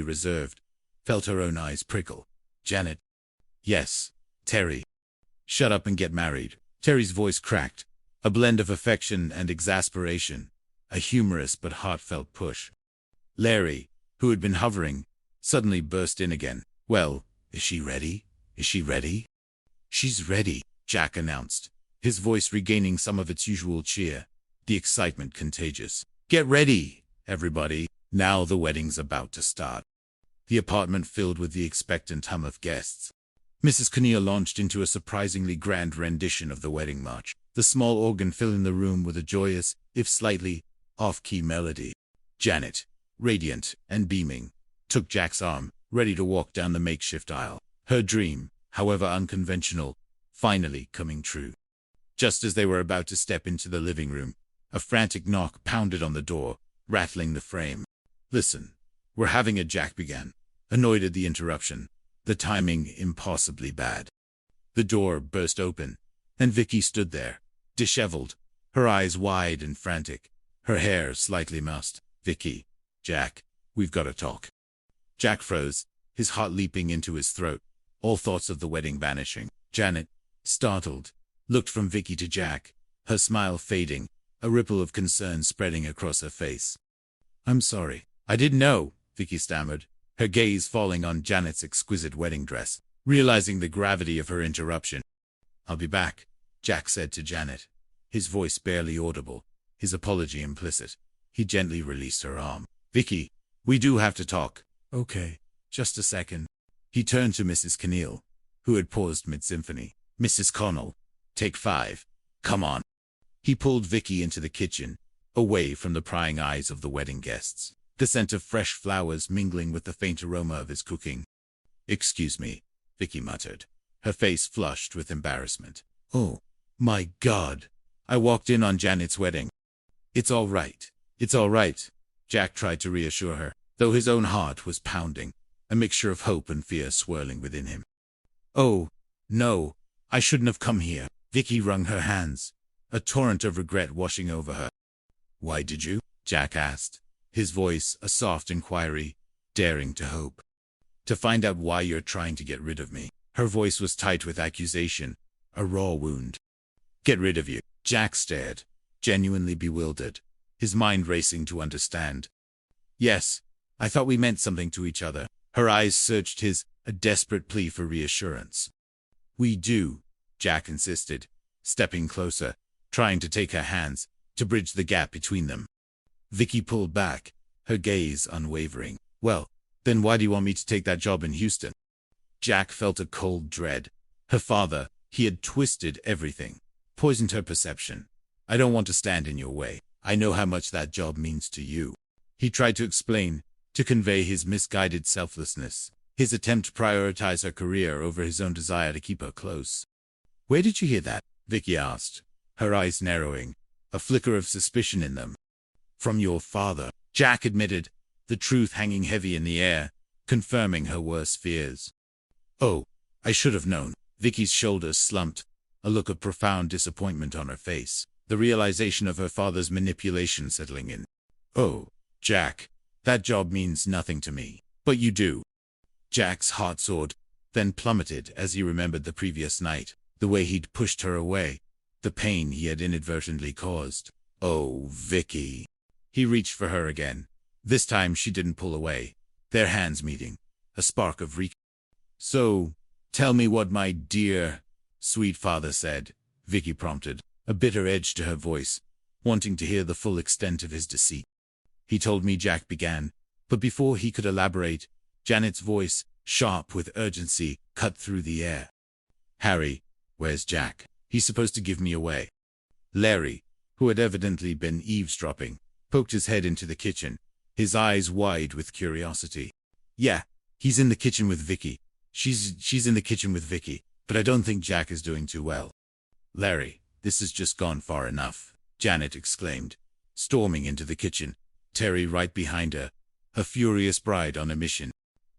reserved, felt her own eyes prickle. Janet. Yes. Terry. Shut up and get married. Terry's voice cracked, a blend of affection and exasperation, a humorous but heartfelt push. Larry, who had been hovering, suddenly burst in again. Well, is she ready? Is she ready? She's ready, Jack announced, his voice regaining some of its usual cheer, the excitement contagious. Get ready, everybody. Now the wedding's about to start. The apartment filled with the expectant hum of guests. Mrs. Kinnear launched into a surprisingly grand rendition of the wedding march, the small organ filling the room with a joyous, if slightly off-key melody. Janet, radiant and beaming, took Jack's arm, ready to walk down the makeshift aisle, her dream, however unconventional, finally coming true. Just as they were about to step into the living room, a frantic knock pounded on the door, rattling the frame. Listen, we're having a Jack began, annoyed at the interruption, the timing impossibly bad. The door burst open, and Vicky stood there, disheveled, her eyes wide and frantic, her hair slightly mussed. Vicky, Jack, we've got to talk. Jack froze, his heart leaping into his throat, all thoughts of the wedding vanishing. Janet, startled, looked from Vicky to Jack, her smile fading, a ripple of concern spreading across her face. I'm sorry. I didn't know, Vicky stammered, her gaze falling on Janet's exquisite wedding dress, realizing the gravity of her interruption. I'll be back, Jack said to Janet, his voice barely audible, his apology implicit. He gently released her arm. Vicky, we do have to talk. Okay, just a second. He turned to Mrs. Kinnear, who had paused mid-symphony. Mrs. Connell, take 5. Come on. He pulled Vicky into the kitchen, away from the prying eyes of the wedding guests, the scent of fresh flowers mingling with the faint aroma of his cooking. Excuse me, Vicky muttered, her face flushed with embarrassment. Oh, my God. I walked in on Janet's wedding. It's all right. It's all right, Jack tried to reassure her, though his own heart was pounding, a mixture of hope and fear swirling within him. Oh, no, I shouldn't have come here. Vicky wrung her hands, a torrent of regret washing over her. Why did you? Jack asked, his voice a soft inquiry, daring to hope. To find out why you're trying to get rid of me. Her voice was tight with accusation, a raw wound. Get rid of you? Jack stared, genuinely bewildered, his mind racing to understand. Yes, I thought we meant something to each other. Her eyes searched his, a desperate plea for reassurance. We do, Jack insisted, stepping closer, trying to take her hands, to bridge the gap between them. Vicky pulled back, her gaze unwavering. Well, then why do you want me to take that job in Houston? Jack felt a cold dread. Her father, he had twisted everything, poisoned her perception. I don't want to stand in your way. I know how much that job means to you. He tried to explain, to convey his misguided selflessness, his attempt to prioritize her career over his own desire to keep her close. Where did you hear that? Vicky asked, her eyes narrowing, a flicker of suspicion in them. From your father, Jack admitted, the truth hanging heavy in the air, confirming her worst fears. Oh, I should have known. Vicky's shoulders slumped, a look of profound disappointment on her face, the realization of her father's manipulation settling in. Oh, Jack, that job means nothing to me. But you do. Jack's heart soared, then plummeted as he remembered the previous night, the way he'd pushed her away, the pain he had inadvertently caused. Oh, Vicky. He reached for her again. This time she didn't pull away, their hands meeting, a spark of So, tell me what my dear, sweet father said, Vicky prompted, a bitter edge to her voice, wanting to hear the full extent of his deceit. He told me, Jack began, but before he could elaborate, Janet's voice, sharp with urgency, cut through the air. Harry, where's Jack? He's supposed to give me away. Larry, who had evidently been eavesdropping, poked his head into the kitchen, his eyes wide with curiosity. Yeah, he's in the kitchen with Vicky. She's in the kitchen with Vicky, but I don't think Jack is doing too well. Larry, this has just gone far enough, Janet exclaimed, storming into the kitchen, Terry right behind her, a furious bride on a mission.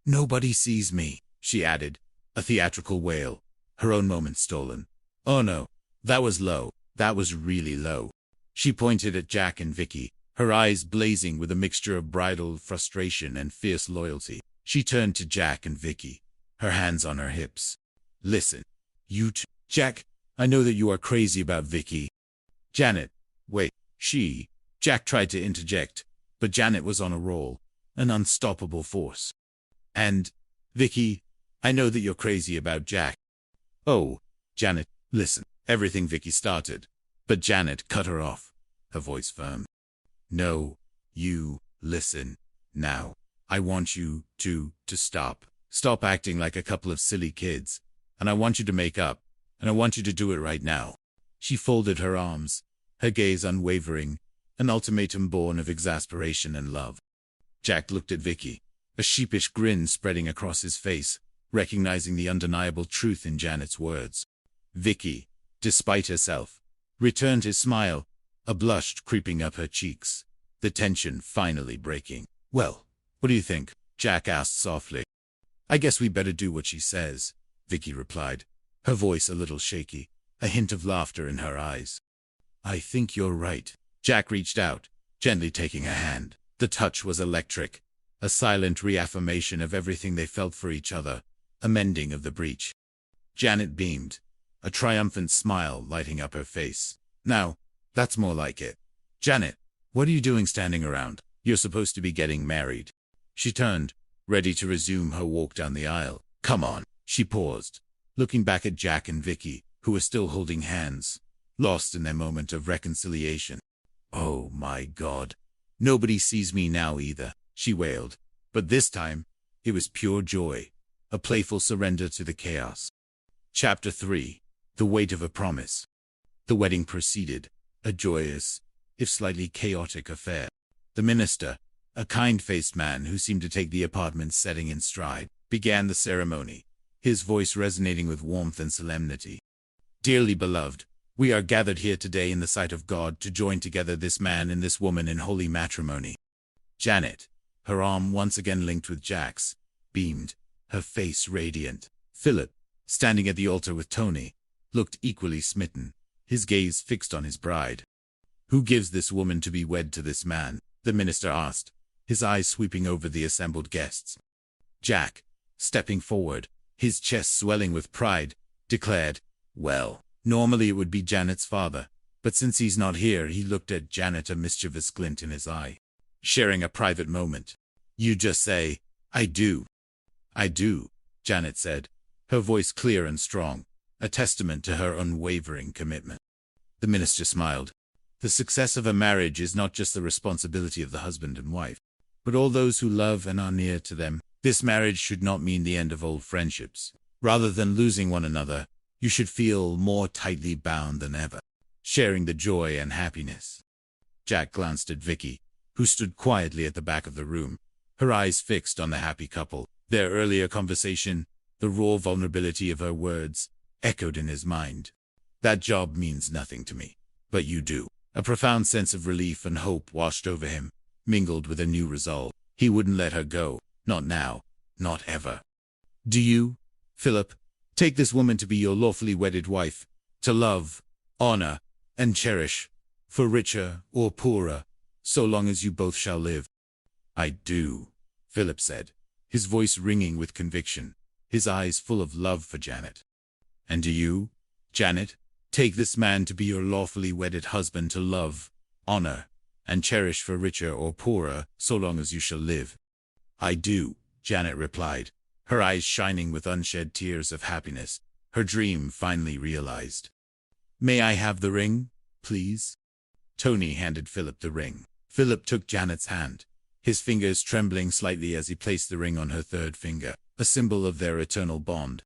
Nobody sees me, she added, a theatrical wail, her own moment stolen. Oh no, that was low, that was really low. She pointed at Jack and Vicky, her eyes blazing with a mixture of bridal frustration and fierce loyalty. She turned to Jack and Vicky, her hands on her hips. Listen, you two. Jack, I know that you are crazy about Vicky. Janet, wait, Jack tried to interject, but Janet was on a roll, an unstoppable force. And, Vicky, I know that you're crazy about Jack. Oh, Janet, listen, everything Vicky started, but Janet cut her off, her voice firm. No, you, listen, now. I want you to stop. Stop acting like a couple of silly kids, and I want you to make up, and I want you to do it right now. She folded her arms, her gaze unwavering, an ultimatum born of exasperation and love. Jack looked at Vicky, a sheepish grin spreading across his face, recognizing the undeniable truth in Janet's words. Vicky, despite herself, returned his smile, a blush creeping up her cheeks, the tension finally breaking. Well, what do you think? Jack asked softly. I guess we better do what she says, Vicky replied, her voice a little shaky, a hint of laughter in her eyes. I think you're right. Jack reached out, gently taking her hand. The touch was electric, a silent reaffirmation of everything they felt for each other, a mending of the breach. Janet beamed, a triumphant smile lighting up her face. Now, that's more like it. Janet, what are you doing standing around? You're supposed to be getting married. She turned, ready to resume her walk down the aisle. Come on. She paused, looking back at Jack and Vicky, who were still holding hands, lost in their moment of reconciliation. Oh my God. Nobody sees me now either, she wailed. But this time, it was pure joy, a playful surrender to the chaos. Chapter 3. The Weight of a Promise. The wedding proceeded, a joyous, if slightly chaotic affair. The minister, a kind-faced man who seemed to take the apartment's setting in stride, began the ceremony, his voice resonating with warmth and solemnity. Dearly beloved, we are gathered here today in the sight of God to join together this man and this woman in holy matrimony. Janet, her arm once again linked with Jack's, beamed, her face radiant. Philip, standing at the altar with Tony, looked equally smitten, his gaze fixed on his bride. Who gives this woman to be wed to this man? The minister asked, his eyes sweeping over the assembled guests. Jack, stepping forward, his chest swelling with pride, declared, well, normally it would be Janet's father, but since he's not here, he looked at Janet, a mischievous glint in his eye. Sharing a private moment. You just say, I do. I do, Janet said, her voice clear and strong, a testament to her unwavering commitment. The minister smiled. The success of a marriage is not just the responsibility of the husband and wife, but all those who love and are near to them. This marriage should not mean the end of old friendships. Rather than losing one another, you should feel more tightly bound than ever, sharing the joy and happiness. Jack glanced at Vicky, who stood quietly at the back of the room, her eyes fixed on the happy couple. Their earlier conversation, the raw vulnerability of her words, echoed in his mind. That job means nothing to me, but you do. A profound sense of relief and hope washed over him, mingled with a new resolve. He wouldn't let her go, not now, not ever. Do you, Philip, take this woman to be your lawfully wedded wife, to love, honor, and cherish, for richer or poorer, so long as you both shall live? I do, Philip said, his voice ringing with conviction, his eyes full of love for Janet. And do you, Janet, take this man to be your lawfully wedded husband, to love, honor, and cherish for richer or poorer, so long as you shall live? I do, Janet replied, her eyes shining with unshed tears of happiness, her dream finally realized. May I have the ring, please? Tony handed Philip the ring. Philip took Janet's hand, his fingers trembling slightly as he placed the ring on her third finger, a symbol of their eternal bond.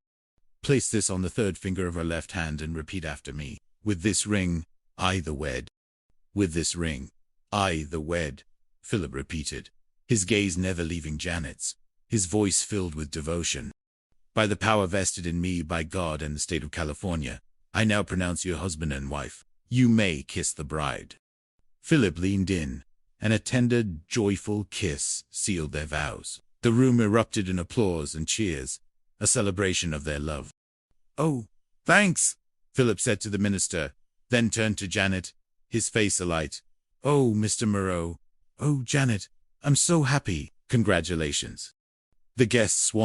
Place this on the third finger of her left hand and repeat after me. With this ring, I the wed. With this ring, I the wed, Philip repeated, his gaze never leaving Janet's, his voice filled with devotion. By the power vested in me by God and the state of California, I now pronounce you husband and wife. You may kiss the bride. Philip leaned in, and a tender, joyful kiss sealed their vows. The room erupted in applause and cheers, a celebration of their love. Oh, thanks, Philip said to the minister, then turned to Janet, his face alight. Oh, Mr. Moreau. Oh, Janet, I'm so happy. Congratulations. The guests swarmed